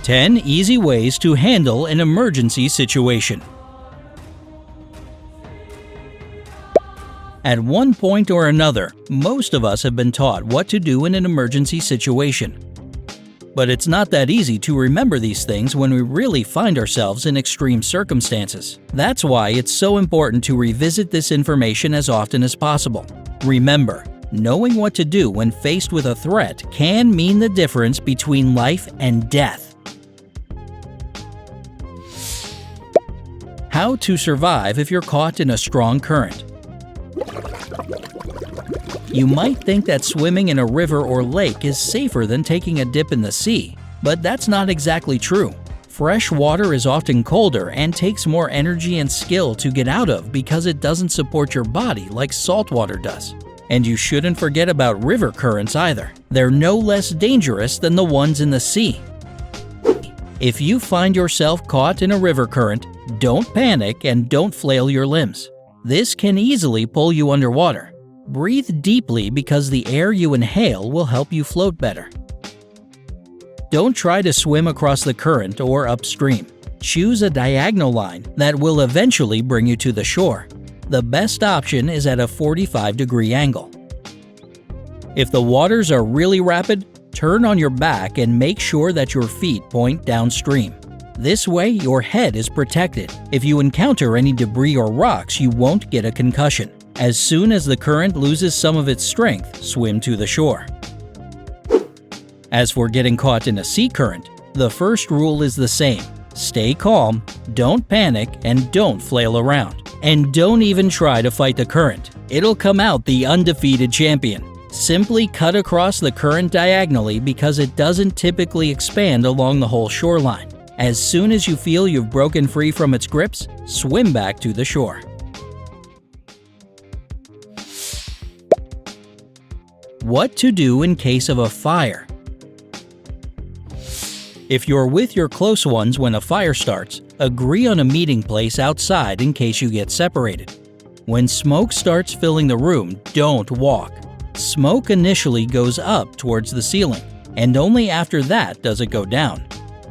10 easy ways to handle an emergency situation. At one point or another, most of us have been taught what to do in an emergency situation. But it's not that easy to remember these things when we really find ourselves in extreme circumstances. That's why it's so important to revisit this information as often as possible. Remember, knowing what to do when faced with a threat can mean the difference between life and death. How to survive if you're caught in a strong current. You might think that swimming in a river or lake is safer than taking a dip in the sea, but that's not exactly true. Fresh water is often colder and takes more energy and skill to get out of because it doesn't support your body like salt water does. And you shouldn't forget about river currents either. They're no less dangerous than the ones in the sea. If you find yourself caught in a river current, don't panic and don't flail your limbs. This can easily pull you underwater. Breathe deeply because the air you inhale will help you float better. Don't try to swim across the current or upstream. Choose a diagonal line that will eventually bring you to the shore. The best option is at a 45-degree angle. If the waters are really rapid, turn on your back and make sure that your feet point downstream. This way, your head is protected. If you encounter any debris or rocks, you won't get a concussion. As soon as the current loses some of its strength, swim to the shore. As for getting caught in a sea current, the first rule is the same. Stay calm, don't panic, and don't flail around. And don't even try to fight the current. It'll come out the undefeated champion. Simply cut across the current diagonally because it doesn't typically expand along the whole shoreline. As soon as you feel you've broken free from its grips, swim back to the shore. What to do in case of a fire. If you're with your close ones when a fire starts, agree on a meeting place outside in case you get separated. When smoke starts filling the room, don't walk. Smoke initially goes up towards the ceiling, and only after that does it go down.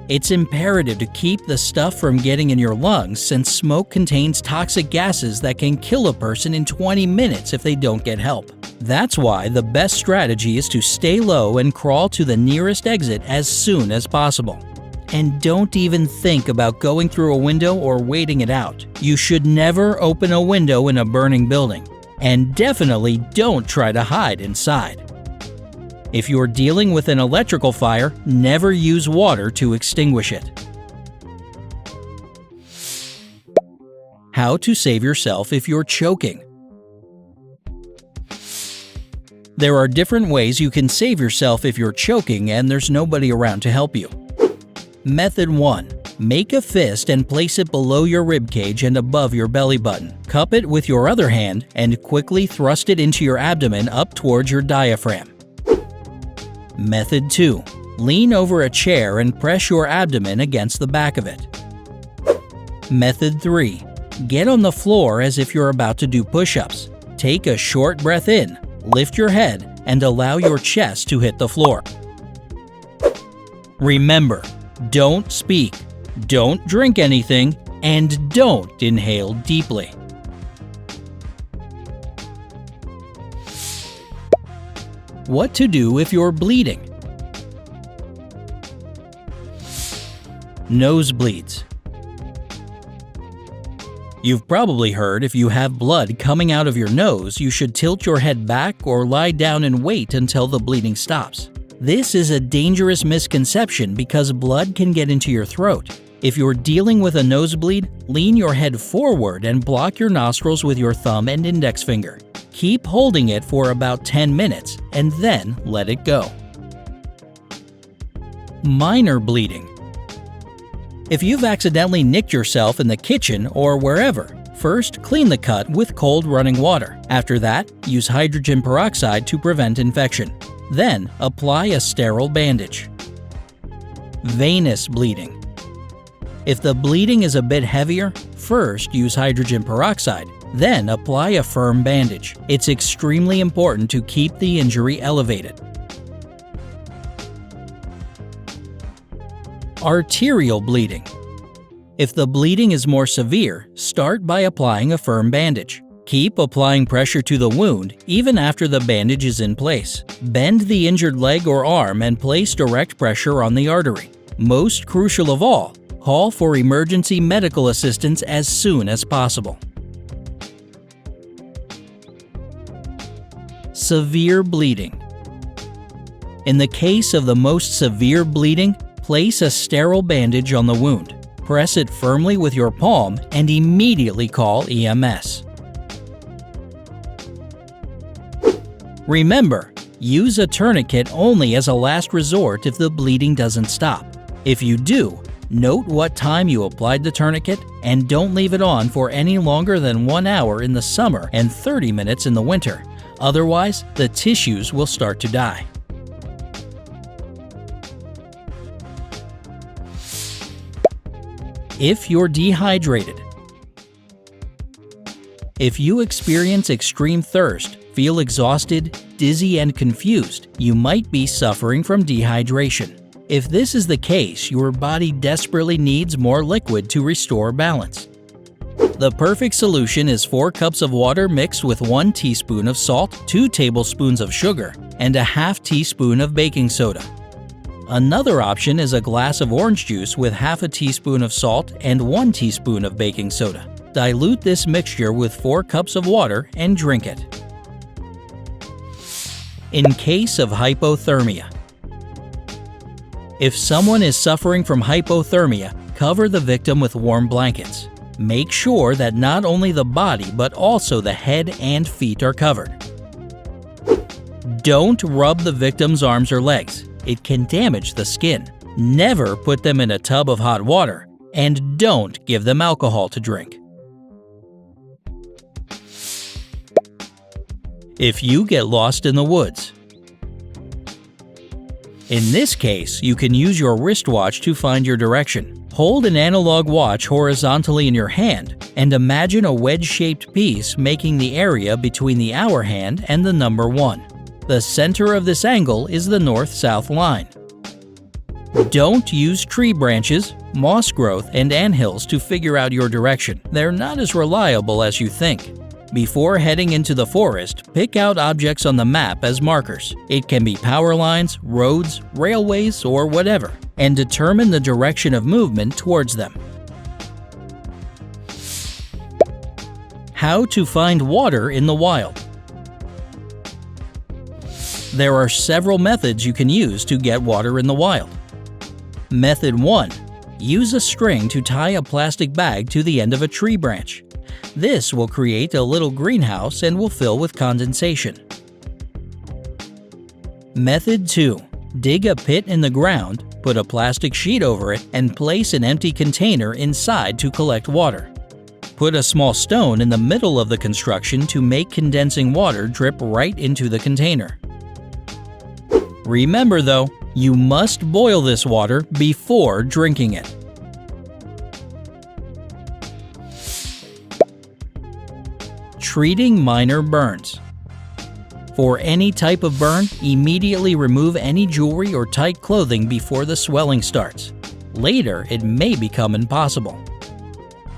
It's imperative to keep the stuff from getting in your lungs since smoke contains toxic gases that can kill a person in 20 minutes if they don't get help. That's why the best strategy is to stay low and crawl to the nearest exit as soon as possible. And don't even think about going through a window or waiting it out. You should never open a window in a burning building. And definitely don't try to hide inside. If you're dealing with an electrical fire, never use water to extinguish it. How to save yourself if you're choking. There are different ways you can save yourself if you're choking and there's nobody around to help you. Method 1. Make a fist and place it below your ribcage and above your belly button. Cup it with your other hand and quickly thrust it into your abdomen up towards your diaphragm. Method 2. Lean over a chair and press your abdomen against the back of it. Method 3. Get on the floor as if you're about to do push-ups. Take a short breath in, lift your head, and allow your chest to hit the floor. Remember, don't speak, don't drink anything, and don't inhale deeply. What to do if you're bleeding. Nosebleeds. You've probably heard if you have blood coming out of your nose, you should tilt your head back or lie down and wait until the bleeding stops. This is a dangerous misconception because blood can get into your throat. If you're dealing with a nosebleed, lean your head forward and block your nostrils with your thumb and index finger. Keep holding it for about 10 minutes and then let it go. Minor bleeding. If you've accidentally nicked yourself in the kitchen or wherever, first clean the cut with cold running water. After that, use hydrogen peroxide to prevent infection. Then, apply a sterile bandage. Venous bleeding. If the bleeding is a bit heavier, first use hydrogen peroxide. Then apply a firm bandage. It's extremely important to keep the injury elevated. Arterial bleeding. If the bleeding is more severe, start by applying a firm bandage. Keep applying pressure to the wound even after the bandage is in place. Bend the injured leg or arm and place direct pressure on the artery. Most crucial of all, call for emergency medical assistance as soon as possible. Severe bleeding. In the case of the most severe bleeding, place a sterile bandage on the wound. Press it firmly with your palm and immediately call EMS. Remember, use a tourniquet only as a last resort if the bleeding doesn't stop. If you do, note what time you applied the tourniquet and don't leave it on for any longer than 1 hour in the summer and 30 minutes in the winter. Otherwise, the tissues will start to die. If you're dehydrated. If you experience extreme thirst, feel exhausted, dizzy, and confused, you might be suffering from dehydration. If this is the case, your body desperately needs more liquid to restore balance. The perfect solution is 4 cups of water mixed with 1 teaspoon of salt, 2 tablespoons of sugar, and a half teaspoon of baking soda. Another option is a glass of orange juice with half a teaspoon of salt and 1 teaspoon of baking soda. Dilute this mixture with 4 cups of water and drink it. In case of hypothermia. If someone is suffering from hypothermia, cover the victim with warm blankets. Make sure that not only the body but also the head and feet are covered. Don't rub the victim's arms or legs. It can damage the skin. Never put them in a tub of hot water, and don't give them alcohol to drink. If you get lost in the woods. In this case, you can use your wristwatch to find your direction. Hold an analog watch horizontally in your hand and imagine a wedge-shaped piece making the area between the hour hand and the number 1. The center of this angle is the north-south line. Don't use tree branches, moss growth, and anthills to figure out your direction. They're not as reliable as you think. Before heading into the forest, pick out objects on the map as markers. It can be power lines, roads, railways, or whatever, and determine the direction of movement towards them. How to find water in the wild. There are several methods you can use to get water in the wild. Method 1. Use a string to tie a plastic bag to the end of a tree branch. This will create a little greenhouse and will fill with condensation. Method 2. Dig a pit in the ground, put a plastic sheet over it, and place an empty container inside to collect water. Put a small stone in the middle of the construction to make condensing water drip right into the container. Remember though, you must boil this water before drinking it. Treating minor burns. For any type of burn, immediately remove any jewelry or tight clothing before the swelling starts. Later, it may become impossible.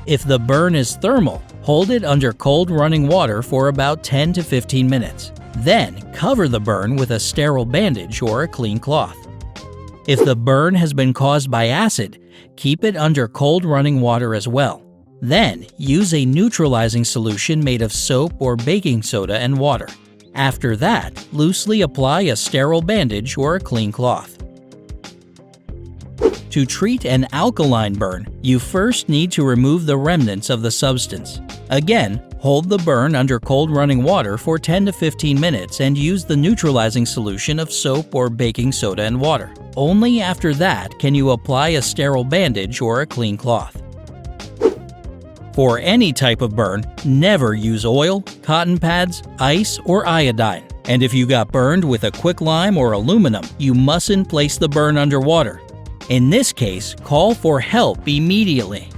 If the burn is thermal, hold it under cold running water for about 10 to 15 minutes. Then, cover the burn with a sterile bandage or a clean cloth. If the burn has been caused by acid, keep it under cold running water as well. Then, use a neutralizing solution made of soap or baking soda and water. After that, loosely apply a sterile bandage or a clean cloth. To treat an alkaline burn, you first need to remove the remnants of the substance. Again, hold the burn under cold running water for 10 to 15 minutes and use the neutralizing solution of soap or baking soda and water. Only after that can you apply a sterile bandage or a clean cloth. For any type of burn, never use oil, cotton pads, ice, or iodine. And if you got burned with a quicklime or aluminum, you mustn't place the burn underwater. In this case, call for help immediately.